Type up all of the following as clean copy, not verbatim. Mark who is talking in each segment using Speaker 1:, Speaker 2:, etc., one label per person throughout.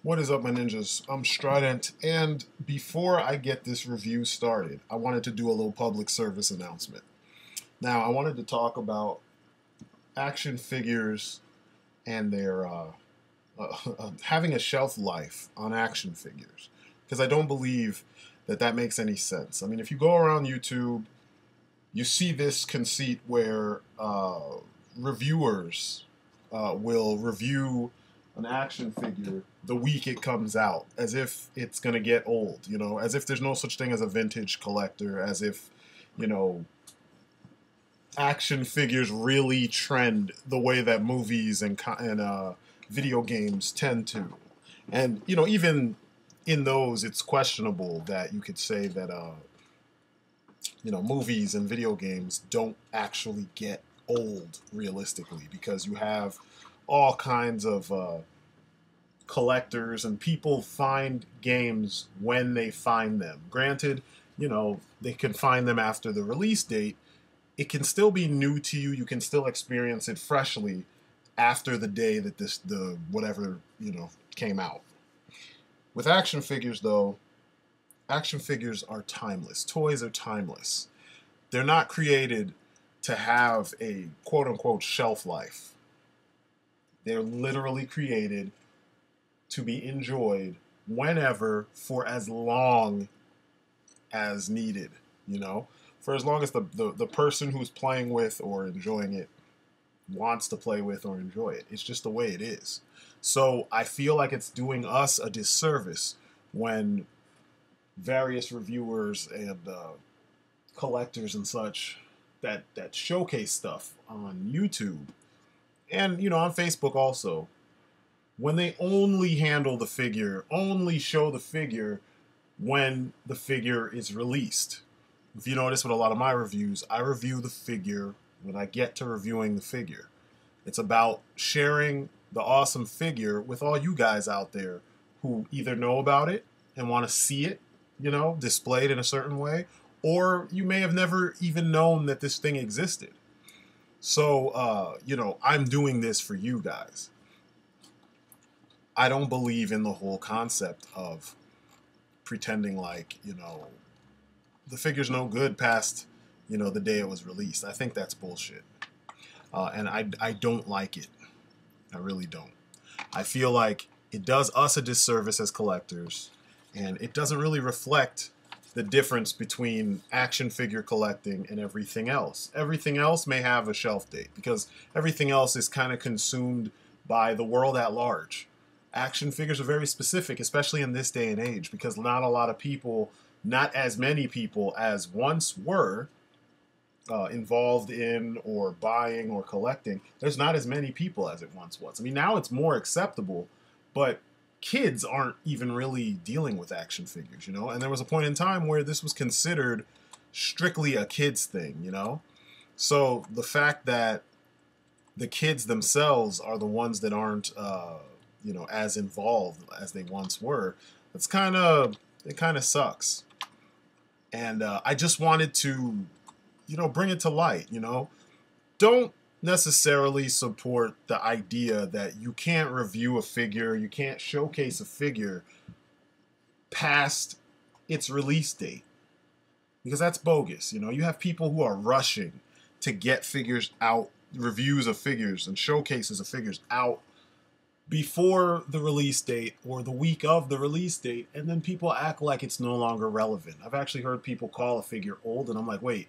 Speaker 1: What is up, my ninjas? I'm Strident, and before I get this review started, I wanted to do a little public service announcement. Now, I wanted to talk about action figures and their having a shelf life on action figures, because I don't believe that that makes any sense. I mean, if you go around YouTube, you see this conceit where reviewers will review an action figure the week it comes out, as if it's going to get old, you know, as if there's no such thing as a vintage collector, as if, you know, action figures really trend the way that movies and video games tend to. And, you know, even in those, it's questionable that you could say that, you know, movies and video games don't actually get old realistically, because you have all kinds of collectors and people find games when they find them. Granted, you know, they can find them after the release date. It can still be new to you. You can still experience it freshly after the day that the whatever, you know, came out. With action figures, though, action figures are timeless. Toys are timeless. They're not created to have a quote-unquote shelf life. They're literally created to be enjoyed whenever, for as long as needed, you know? For as long as the person who's playing with or enjoying it wants to play with or enjoy it. It's just the way it is. So I feel like it's doing us a disservice when various reviewers and collectors and such that showcase stuff on YouTube and, you know, on Facebook also, when they only handle the figure, only show the figure when the figure is released. If you notice with a lot of my reviews, I review the figure when I get to reviewing the figure. It's about sharing the awesome figure with all you guys out there who either know about it and want to see it, you know, displayed in a certain way, or you may have never even known that this thing existed. So, you know, I'm doing this for you guys. I don't believe in the whole concept of pretending like, you know, the figure's no good past, you know, the day it was released. I think that's bullshit. And I don't like it. I really don't. I feel like it does us a disservice as collectors, and it doesn't really reflect the difference between action figure collecting and everything else. Everything else may have a shelf date because everything else is kind of consumed by the world at large. Action figures are very specific, especially in this day and age, because not a lot of people, not as many people as once were involved in or buying or collecting. There's not as many people as it once was. I mean, now it's more acceptable, but kids aren't even really dealing with action figures, you know? And there was a point in time where this was considered strictly a kids thing, you know? So the fact that the kids themselves are the ones that aren't, you know, as involved as they once were, it kind of sucks. And I just wanted to, you know, bring it to light, you know? Don't necessarily support the idea that you can't review a figure, you can't showcase a figure past its release date, because that's bogus. You know, you have people who are rushing to get figures out, reviews of figures and showcases of figures out before the release date or the week of the release date, and then people act like it's no longer relevant. I've actually heard people call a figure old, and I'm like, wait,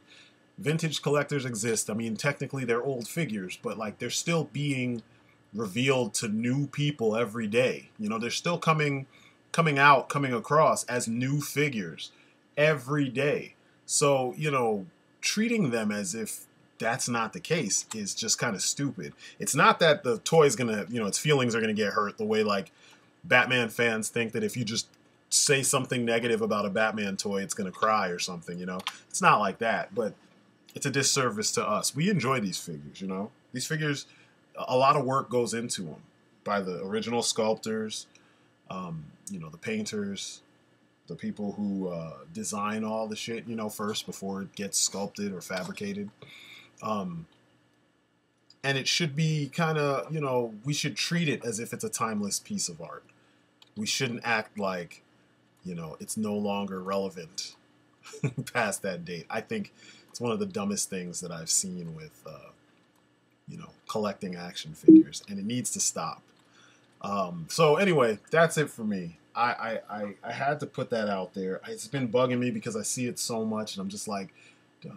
Speaker 1: vintage collectors exist. I mean, technically they're old figures, but like they're still being revealed to new people every day. You know, they're still coming across as new figures every day. So, you know, treating them as if that's not the case is just kind of stupid. It's not that the toy's gonna, you know, its feelings are gonna get hurt the way like Batman fans think that if you just say something negative about a Batman toy, it's gonna cry or something, you know? It's not like that, but it's a disservice to us. We enjoy these figures, you know? These figures, a lot of work goes into them by the original sculptors, you know, the painters, the people who design all the shit, you know, first before it gets sculpted or fabricated. And it should be kind of, you know, we should treat it as if it's a timeless piece of art. we shouldn't act like, you know, it's no longer relevant past that date. I think it's one of the dumbest things that I've seen with, you know, collecting action figures, and it needs to stop. So anyway, that's it for me. I had to put that out there. It's been bugging me because I see it so much, and I'm just like,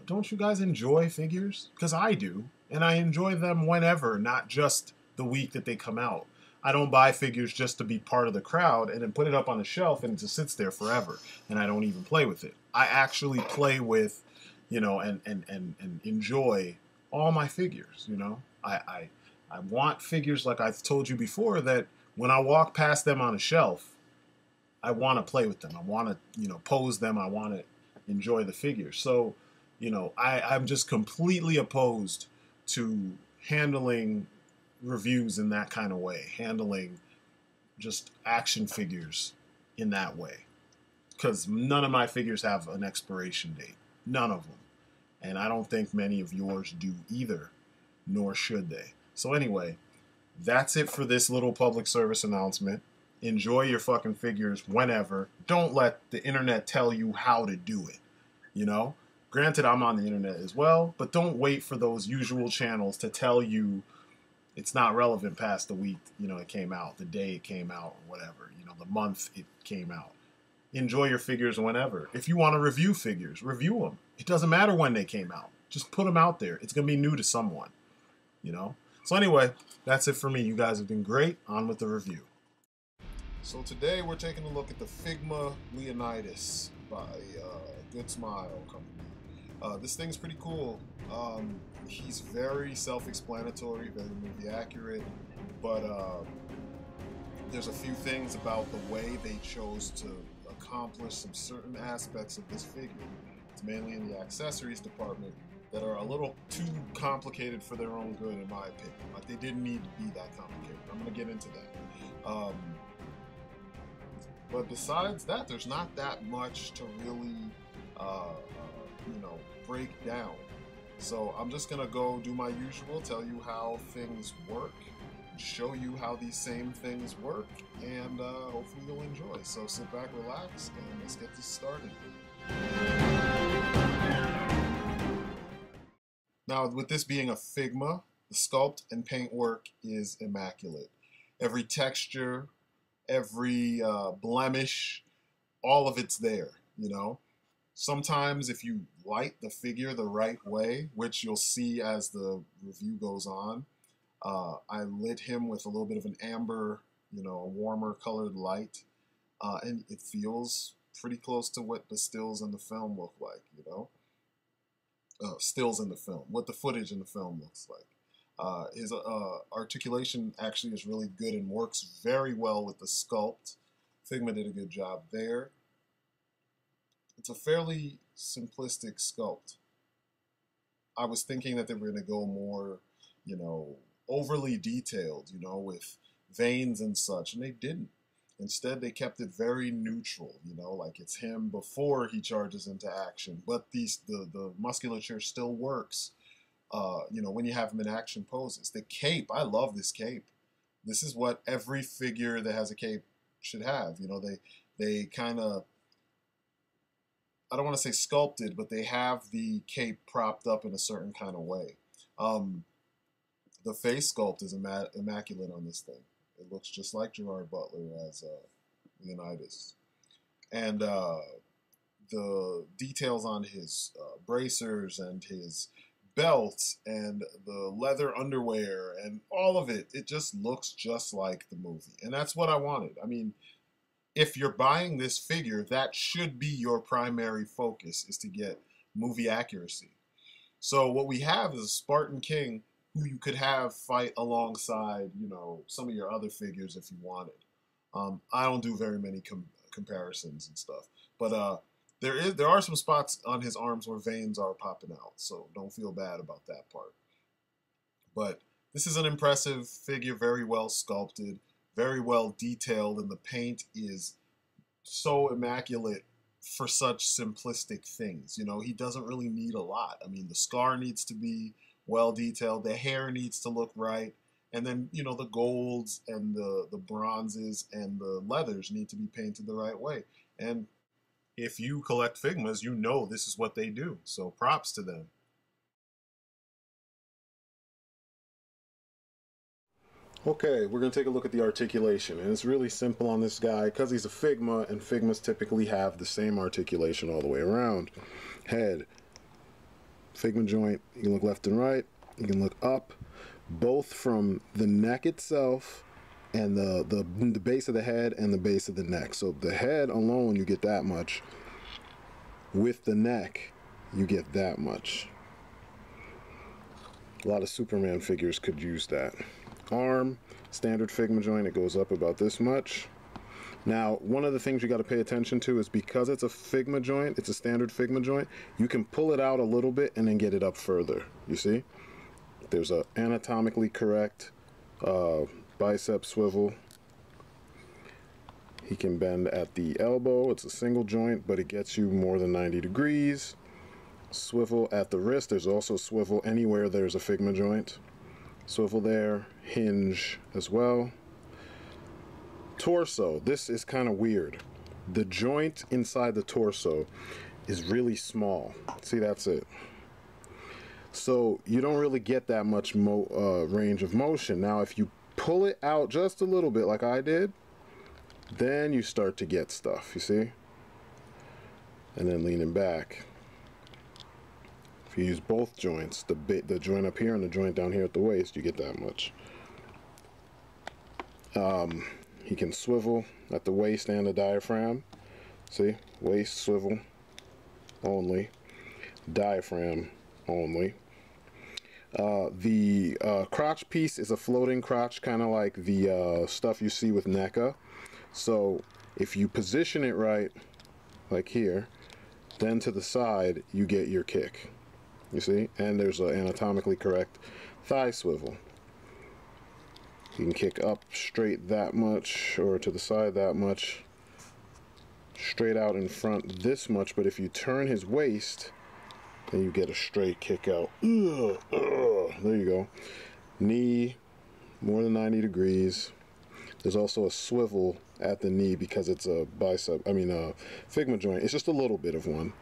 Speaker 1: don't you guys enjoy figures? Because I do, and I enjoy them whenever, not just the week that they come out. I don't buy figures just to be part of the crowd and then put it up on the shelf and it just sits there forever, and I don't even play with it. I actually play with, you know, and enjoy all my figures, you know. I want figures, like I've told you before, that when I walk past them on a shelf, I want to play with them. I want to, you know, pose them. I want to enjoy the figure. So, you know, I'm just completely opposed to handling reviews in that kind of way, handling just action figures in that way. Because none of my figures have an expiration date. None of them. And I don't think many of yours do either, nor should they. So anyway, that's it for this little public service announcement. Enjoy your fucking figures whenever. Don't let the internet tell you how to do it, you know? Granted, I'm on the internet as well, but don't wait for those usual channels to tell you it's not relevant past the week, you know, it came out, the day it came out, or whatever, you know, the month it came out. Enjoy your figures whenever. If you want to review figures, review them. It doesn't matter when they came out. Just put them out there. It's going to be new to someone, you know? So anyway, that's it for me. You guys have been great. On with the review. So today we're taking a look at the Figma Leonidas by Good Smile Company. This thing's pretty cool. He's very self-explanatory, very movie accurate, but there's a few things about the way they chose to accomplish some certain aspects of this figure. It's mainly in the accessories department that are a little too complicated for their own good, in my opinion. Like, they didn't need to be that complicated. I'm going to get into that. But besides that, there's not that much to really, you know, break down. So I'm just going to go do my usual, tell you how things work, show you how these same things work, and hopefully you'll enjoy. So sit back, relax, and let's get this started. Now, with this being a Figma, the sculpt and paint work is immaculate. Every texture, every blemish, all of it's there, you know. Sometimes if you light the figure the right way, which you'll see as the review goes on, I lit him with a little bit of an amber, you know, a warmer colored light, and it feels pretty close to what the stills in the film look like, you know. Stills in the film, what the footage in the film looks like. His articulation actually is really good and works very well with the sculpt. Figma did a good job there. It's a fairly simplistic sculpt. I was thinking that they were going to go more, you know, overly detailed, you know, with veins and such, and they didn't. Instead, they kept it very neutral, you know, like it's him before he charges into action, but the musculature still works, you know, when you have him in action poses. The cape, I love this cape. This is what every figure that has a cape should have. You know, they kind of, I don't want to say sculpted, but they have the cape propped up in a certain kind of way. The face sculpt is immaculate on this thing. It looks just like Gerard Butler as Leonidas. And the details on his bracers and his belt and the leather underwear and all of it, it just looks just like the movie. And that's what I wanted. I mean, if you're buying this figure, that should be your primary focus, is to get movie accuracy. So what we have is a Spartan King who you could have fight alongside, you know, some of your other figures if you wanted. I don't do very many comparisons and stuff, but there are some spots on his arms where veins are popping out, so don't feel bad about that part. But this is an impressive figure, very well sculpted, very well detailed, and the paint is so immaculate for such simplistic things. You know, he doesn't really need a lot. I mean, the scar needs to be well detailed, the hair needs to look right, And then, you know, the golds and the bronzes and the leathers need to be painted the right way. And if you collect Figmas, you know this is what they do. So props to them. Okay, we're going to take a look at the articulation, and it's really simple on this guy because he's a Figma, and Figmas typically have the same articulation all the way around. Head, Figma joint, you can look left and right, you can look up, both from the neck itself and the base of the head and the base of the neck. So the head alone, you get that much. With the neck, you get that much. A lot of Superman figures could use that. Arm, standard Figma joint, it goes up about this much. Now, one of the things you got to pay attention to is because it's a Figma joint, it's a standard Figma joint, you can pull it out a little bit and then get it up further. You see? There's a anatomically correct bicep swivel. He can bend at the elbow. It's a single joint, but it gets you more than 90 degrees. Swivel at the wrist. There's also swivel anywhere there's a Figma joint. Swivel there, hinge as well. Torso, this is kind of weird. The joint inside the torso is really small. See, that's it. So you don't really get that much range of motion. Now, if you pull it out just a little bit like I did, then you start to get stuff, you see? And then leaning back. If you use both joints, the joint up here and the joint down here at the waist, you get that much. He can swivel at the waist and the diaphragm. See? Waist, swivel only. Diaphragm only. The crotch piece is a floating crotch, kind of like the stuff you see with NECA. So if you position it right, like here, then to the side, you get your kick. You see? And there's an anatomically correct thigh swivel. You can kick up straight that much, or to the side that much, straight out in front this much, but if you turn his waist, then you get a straight kick out. There you go. Knee, more than 90 degrees. There's also a swivel at the knee because it's a Figma joint. It's just a little bit of one.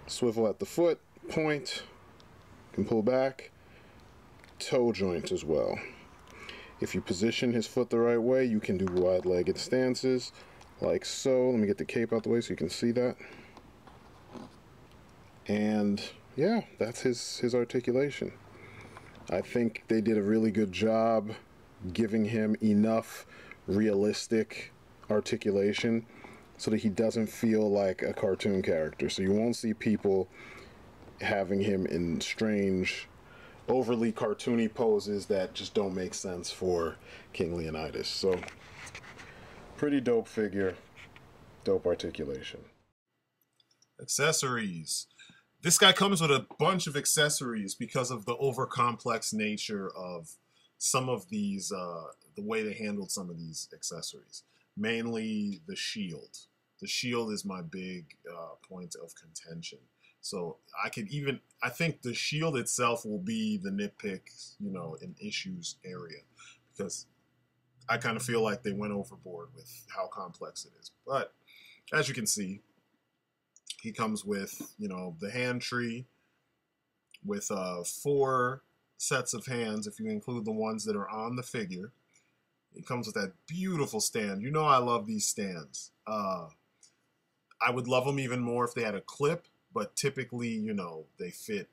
Speaker 1: Swivel at the foot, point, can pull back. Toe joint as well. If you position his foot the right way, you can do wide-legged stances, like so. Let me get the cape out the way so you can see that. And yeah, that's his articulation. I think they did a really good job giving him enough realistic articulation so that he doesn't feel like a cartoon character. So you won't see people having him in strange, overly cartoony poses that just don't make sense for King Leonidas. So pretty dope figure, dope articulation. Accessories. This guy comes with a bunch of accessories because of the over-complex nature of some of these, the way they handled some of these accessories. Mainly the shield. The shield is my big point of contention. So I think the shield itself will be the nitpick, you know, in issues area, because I kind of feel like they went overboard with how complex it is. But as you can see, he comes with, you know, the hand tree with 4 sets of hands, if you include the ones that are on the figure. It comes with that beautiful stand. You know I love these stands. I would love them even more if they had a clip, but typically, you know, they fit,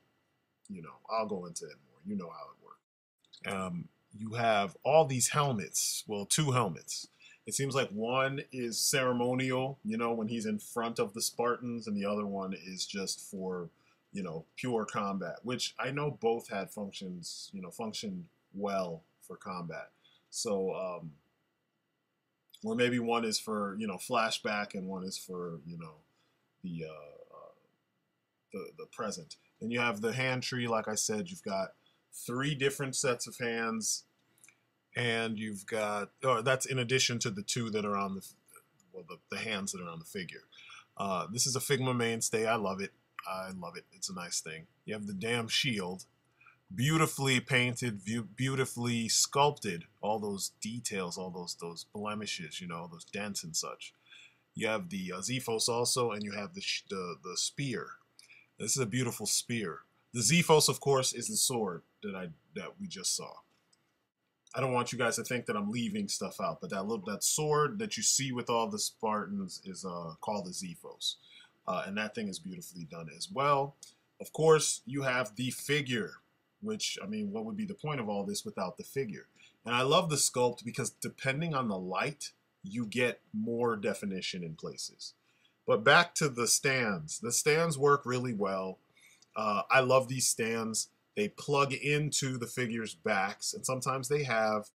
Speaker 1: you know, I'll go into it more. You know how it works. You have all these helmets, well, 2 helmets. It seems like one is ceremonial, you know, when he's in front of the Spartans, and the other one is just for, you know, pure combat, which I know both had functions, you know, functioned well for combat. So, or maybe one is for, you know, flashback and one is for, you know, the present. Then you have the hand tree, like I said, you've got 3 different sets of hands. And you've got, that's in addition to the 2 that are on the hands that are on the figure. This is a Figma mainstay. I love it. I love it. It's a nice thing. You have the damn shield, beautifully painted, beautifully sculpted. All those details, all those blemishes, you know, those dents and such. You have the Zephos also, and you have the spear. This is a beautiful spear. The Zephos, of course, is the sword that we just saw. I don't want you guys to think that I'm leaving stuff out, but that sword that you see with all the Spartans is called the Zephos, and that thing is beautifully done as well. Of course, you have the figure, which, I mean, what would be the point of all this without the figure? And I love the sculpt because depending on the light, you get more definition in places. But back to the stands. The stands work really well. I love these stands. They plug into the figure's backs, and sometimes they have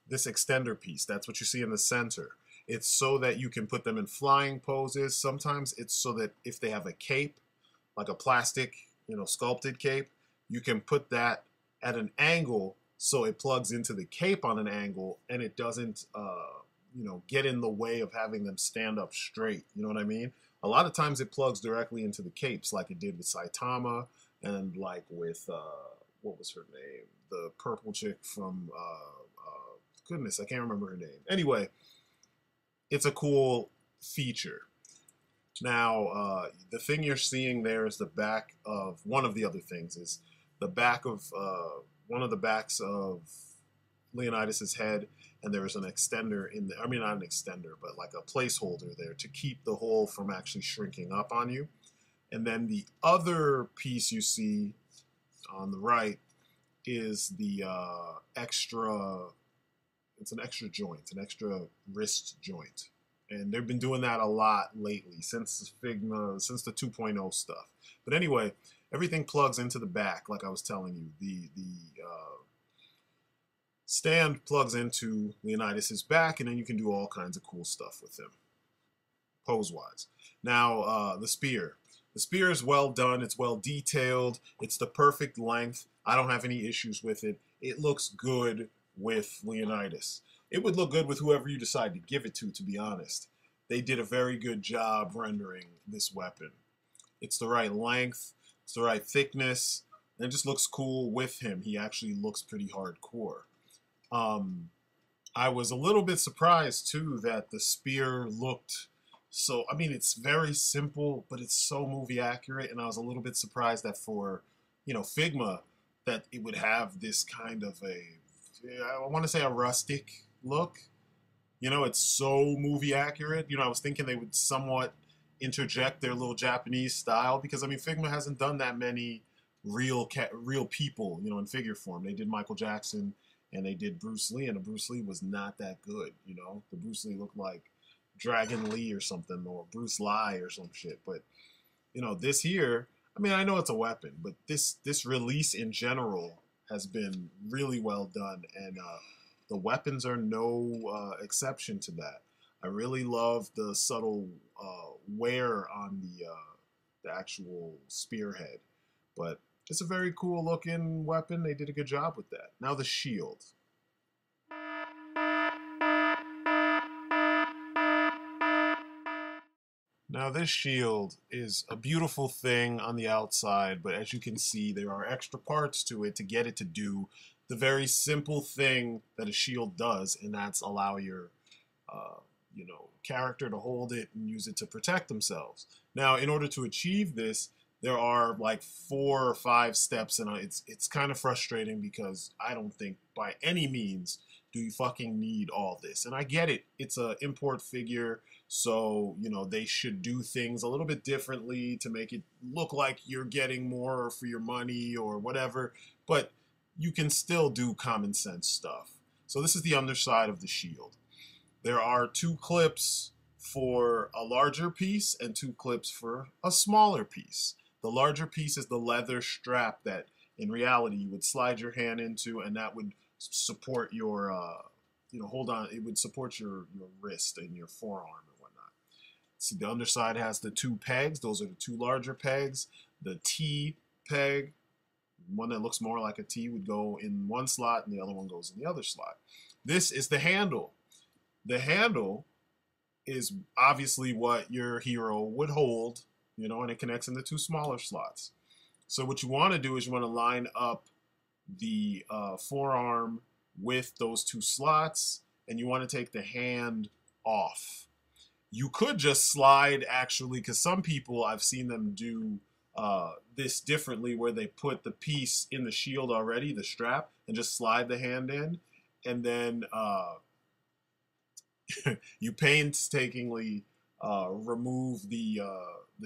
Speaker 1: this extender piece. That's what you see in the center. It's so that you can put them in flying poses. Sometimes it's so that if they have a cape, like a plastic, you know, sculpted cape, you can put that at an angle so it plugs into the cape on an angle and it doesn't, you know, get in the way of having them stand up straight. You know what I mean? A lot of times it plugs directly into the capes, like it did with Saitama and like with, what was her name? The purple chick from, goodness, I can't remember her name. Anyway, it's a cool feature. Now, the thing you're seeing there is the back of, one of the other things is the back of, one of the backs of Leonidas's head, and there is an extender in there. I mean, not an extender, but like a placeholder there to keep the hole from actually shrinking up on you. And then the other piece you see on the right is the extra, it's an extra joint, an extra wrist joint. And they've been doing that a lot lately since Figma, since the 2.0 stuff. But anyway, everything plugs into the back, like I was telling you. The stand plugs into Leonidas's back, and then you can do all kinds of cool stuff with him, pose-wise. Now, the spear. The spear is well done. It's well detailed. It's the perfect length. I don't have any issues with it. It looks good with Leonidas. It would look good with whoever you decide to give it to be honest. They did a very good job rendering this weapon. It's the right length, it's the right thickness, and it just looks cool with him. He actually looks pretty hardcore. I was a little bit surprised, too, that the spear looked so, I mean, it's very simple, but it's so movie accurate, and I was a little bit surprised that for, you know, Figma, that it would have this kind of a, I want to say a rustic look. You know, it's so movie accurate. You know, I was thinking they would somewhat interject their little Japanese style because, I mean, Figma hasn't done that many real people, you know, in figure form. They did Michael Jackson and they did Bruce Lee, and the Bruce Lee was not that good, you know. The Bruce Lee looked like Dragon Lee or something, or Bruce Lee or some shit. But, you know, this here, I mean, I know it's a weapon, but this release in general has been really well done, and the weapons are no exception to that. I really love the subtle wear on the actual spearhead, but it's a very cool looking weapon. They did a good job with that. Now the shield. Now this shield is a beautiful thing on the outside, but as you can see, there are extra parts to it to get it to do the very simple thing that a shield does, and that's allow your you know, character to hold it and use it to protect themselves. Now, in order to achieve this, there are like 4 or 5 steps, and it's kind of frustrating because I don't think by any means do you fucking need all this. And I get it. It's an import figure, so, you know, they should do things a little bit differently to make it look like you're getting more for your money or whatever, but you can still do common sense stuff. So this is the underside of the shield. There are 2 clips for a larger piece and 2 clips for a smaller piece. The larger piece is the leather strap that in reality you would slide your hand into, and that would support your, you know, hold on, it would support your wrist and your forearm and whatnot. See, the underside has the 2 pegs. Those are the 2 larger pegs. The T peg, one that looks more like a T, would go in one slot and the other one goes in the other slot. This is the handle. The handle is obviously what your hero would hold, you know, and it connects into 2 smaller slots. So what you want to do is you want to line up the forearm with those two slots, and you want to take the hand off. You could just slide, actually, because some people, I've seen them do this differently, where they put the piece in the shield already, the strap, and just slide the hand in, and then you painstakingly remove the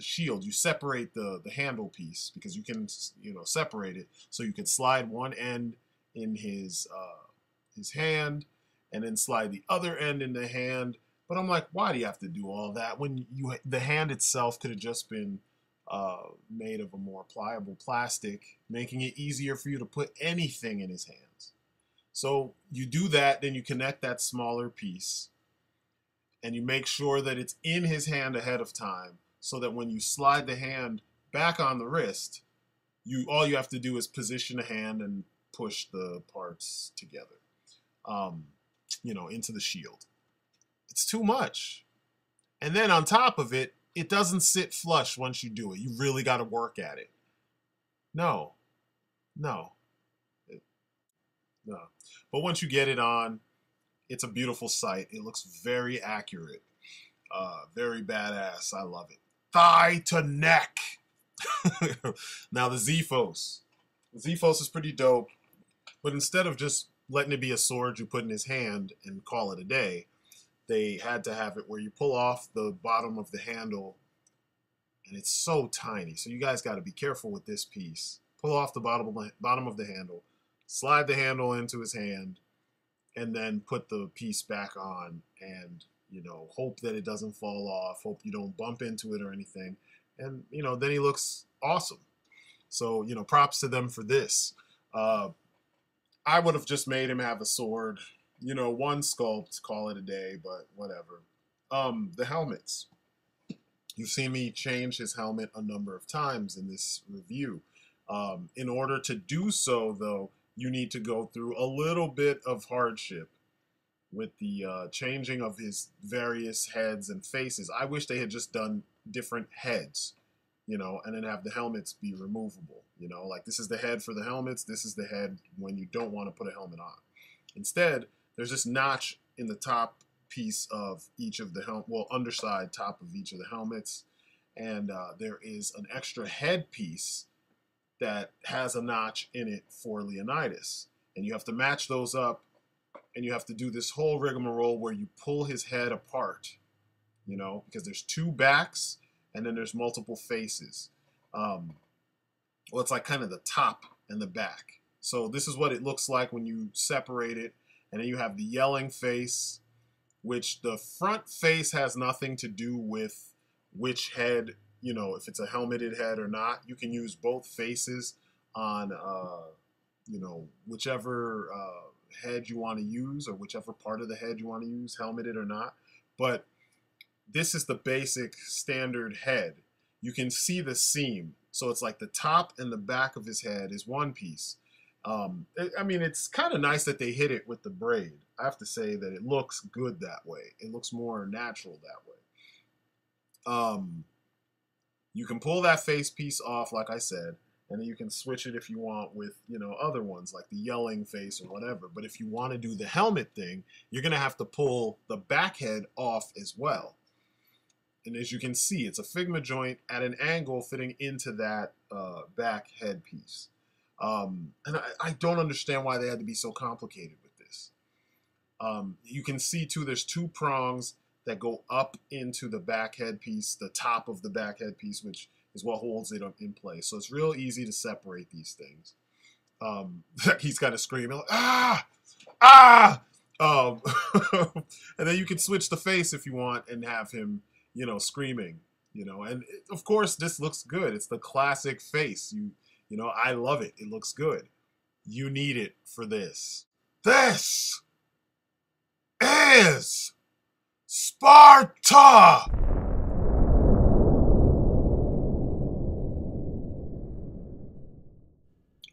Speaker 1: shield. You separate the handle piece, because you can, you know, separate it, so you can slide one end in his hand, and then slide the other end in the hand. But I'm like, why do you have to do all that when the hand itself could have just been made of a more pliable plastic, making it easier for you to put anything in his hands? So you do that, then you connect that smaller piece, and you make sure that it's in his hand ahead of time, so that when you slide the hand back on the wrist, all you have to do is position the hand and push the parts together, you know, into the shield. It's too much. And then on top of it, it doesn't sit flush once you do it. You really got to work at it. No. No. No. But once you get it on, it's a beautiful sight. It looks very accurate. Very badass. I love it. Thigh to neck. Now the Zephos. The Zephos is pretty dope. But instead of just letting it be a sword you put in his hand and call it a day, they had to have it where you pull off the bottom of the handle, and it's so tiny. So you guys got to be careful with this piece. Pull off the bottom of the handle, slide the handle into his hand, and then put the piece back on, and, you know, hope that it doesn't fall off, hope you don't bump into it or anything. And, you know, then he looks awesome. So, you know, props to them for this. I would have just made him have a sword, you know, one sculpt, call it a day, but whatever. The helmets. You've seen me change his helmet a number of times in this review. In order to do so, though, you need to go through a little bit of hardship with the changing of his various heads and faces. I wish they had just done different heads, you know, and then have the helmets be removable. You know, like, this is the head for the helmets, this is the head when you don't want to put a helmet on. Instead, there's this notch in the top piece of each of the underside top of each of the helmets, and there is an extra head piece that has a notch in it for Leonidas, and you have to match those up, and you have to do this whole rigmarole where you pull his head apart, you know, because there's two backs and then there's multiple faces. Well, it's like kind of the top and the back. So this is what it looks like when you separate it. And then you have the yelling face, which the front face has nothing to do with which head, you know, if it's a helmeted head or not. You can use both faces on, you know, whichever head you want to use, or whichever part of the head you want to use, helmeted or not. But this is the basic standard head. You can see the seam. So it's like the top and the back of his head is one piece. I mean, it's kind of nice that they hit it with the braid. I have to say that it looks good that way. It looks more natural that way. You can pull that face piece off, like I said, and then you can switch it if you want with, you know, other ones like the yelling face or whatever. But if you want to do the helmet thing, you're going to have to pull the back head off as well. And as you can see, it's a figma joint at an angle fitting into that back head piece. And I don't understand why they had to be so complicated with this. You can see, too, there's two prongs that go up into the back head piece, the top of the back head piece, which is what holds it in place. So it's real easy to separate these things. He's kind of screaming, like, ah! Ah! And then you can switch the face if you want and have him, you know, screaming, you know. And of course, this looks good. It's the classic face. You know, I love it. It looks good. You need it for this. This is Sparta!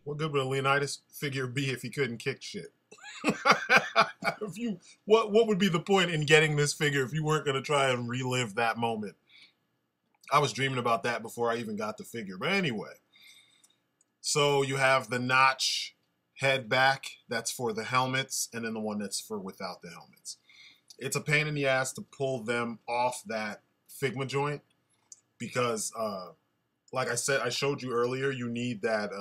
Speaker 1: What good would a Leonidas figure be if he couldn't kick shit? What would be the point in getting this figure if you weren't going to try and relive that moment? I was dreaming about that before I even got the figure. But anyway, so you have the notch head back, that's for the helmets, and then the one that's for without the helmets. It's a pain in the ass to pull them off that figma joint because, like I said, I showed you earlier, you need that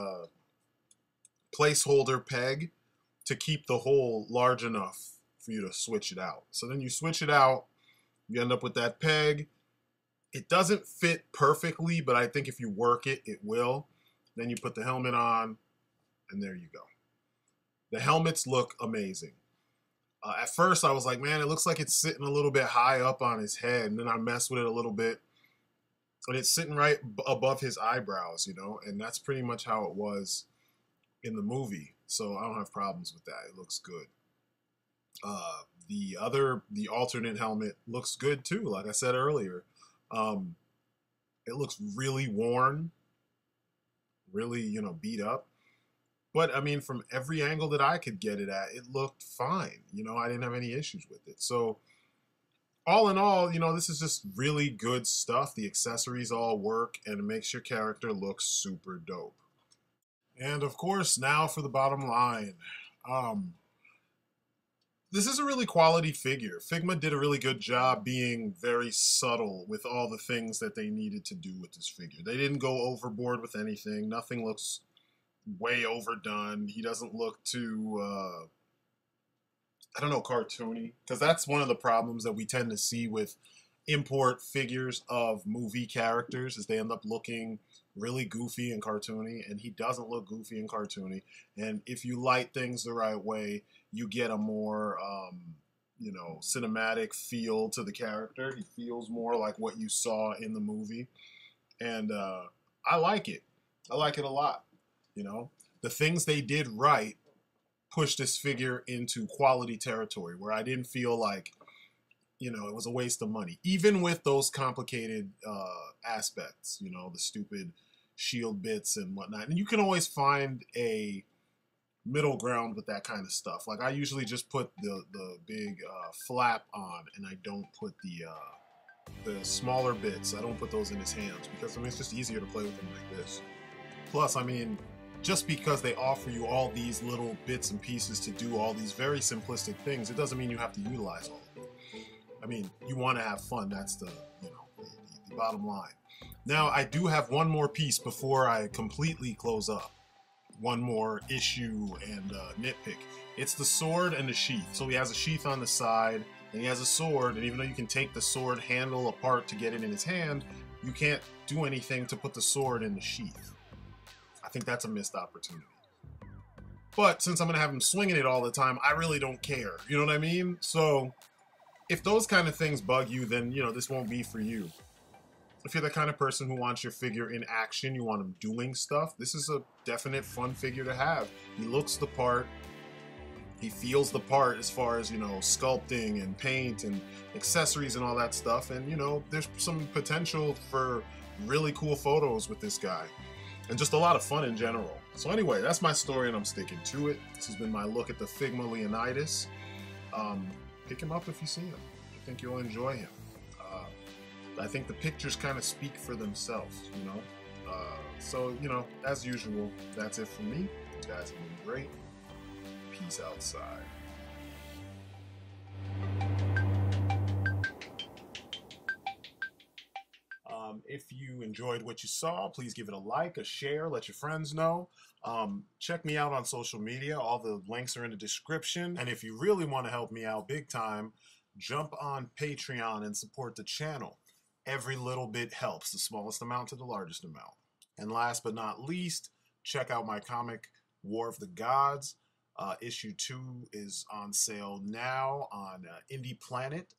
Speaker 1: placeholder peg to keep the hole large enough for you to switch it out. So then you switch it out, you end up with that peg. It doesn't fit perfectly, but I think if you work it, it will. Then you put the helmet on, and there you go. The helmets look amazing. At first, I was like, man, it looks like it's sitting a little bit high up on his head. And then I messed with it a little bit. And it's sitting right above his eyebrows, you know? And that's pretty much how it was in the movie. So I don't have problems with that. It looks good. The alternate helmet looks good too, like I said earlier. It looks really worn, really, you know, beat up. But, I mean, from every angle that I could get it at, it looked fine. You know, I didn't have any issues with it. So, all in all, you know, this is just really good stuff. The accessories all work, and it makes your character look super dope. And, of course, now for the bottom line. This is a really quality figure. Figma did a really good job being very subtle with all the things that they needed to do with this figure. They didn't go overboard with anything. Nothing looks way overdone. He doesn't look too, I don't know, cartoony. Because that's one of the problems that we tend to see with import figures of movie characters is they end up looking really goofy and cartoony, and he doesn't look goofy and cartoony. And if you light things the right way, you get a more, you know, cinematic feel to the character. He feels more like what you saw in the movie. And I like it. I like it a lot. You know, the things they did right pushed this figure into quality territory where I didn't feel like, you know, it was a waste of money. Even with those complicated aspects, you know, the stupid shield bits and whatnot. And you can always find a middle ground with that kind of stuff. Like I usually just put the big flap on, and I don't put the smaller bits. I don't put those in his hands because, I mean, it's just easier to play with them like this. Plus, I mean, just because they offer you all these little bits and pieces to do all these very simplistic things, it doesn't mean you have to utilize all of them. I mean, you want to have fun. That's the, you know, the bottom line. Now, I do have one more piece before I completely close up. One more issue and nitpick. It's the sword and the sheath. So he has a sheath on the side, and he has a sword, and even though you can take the sword handle apart to get it in his hand, you can't do anything to put the sword in the sheath. I think that's a missed opportunity. But since I'm going to have him swinging it all the time, I really don't care. You know what I mean? So if those kind of things bug you, then, you know, this won't be for you. If you're the kind of person who wants your figure in action, you want him doing stuff, this is a definite fun figure to have. He looks the part. He feels the part as far as, you know, sculpting and paint and accessories and all that stuff. And, you know, there's some potential for really cool photos with this guy. And just a lot of fun in general. So anyway, that's my story and I'm sticking to it. This has been my look at the Figma Leonidas. Pick him up if you see him. I think you'll enjoy him. I think the pictures kind of speak for themselves, you know? So, you know, as usual, that's it for me. You guys have been great. Peace outside. If you enjoyed what you saw, please give it a like, a share, let your friends know. Check me out on social media. All the links are in the description. And if you really want to help me out big time, jump on Patreon and support the channel. Every little bit helps, the smallest amount to the largest amount. And last but not least, check out my comic, War of the Gods. Issue 2 is on sale now on Indie Planet.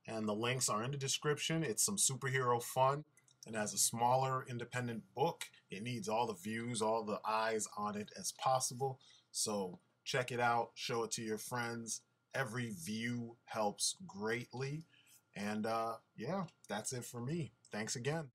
Speaker 1: And the links are in the description. It's some superhero fun. And as a smaller independent book, it needs all the views, all the eyes on it as possible. So check it out, show it to your friends. Every view helps greatly. And yeah, that's it for me. Thanks again.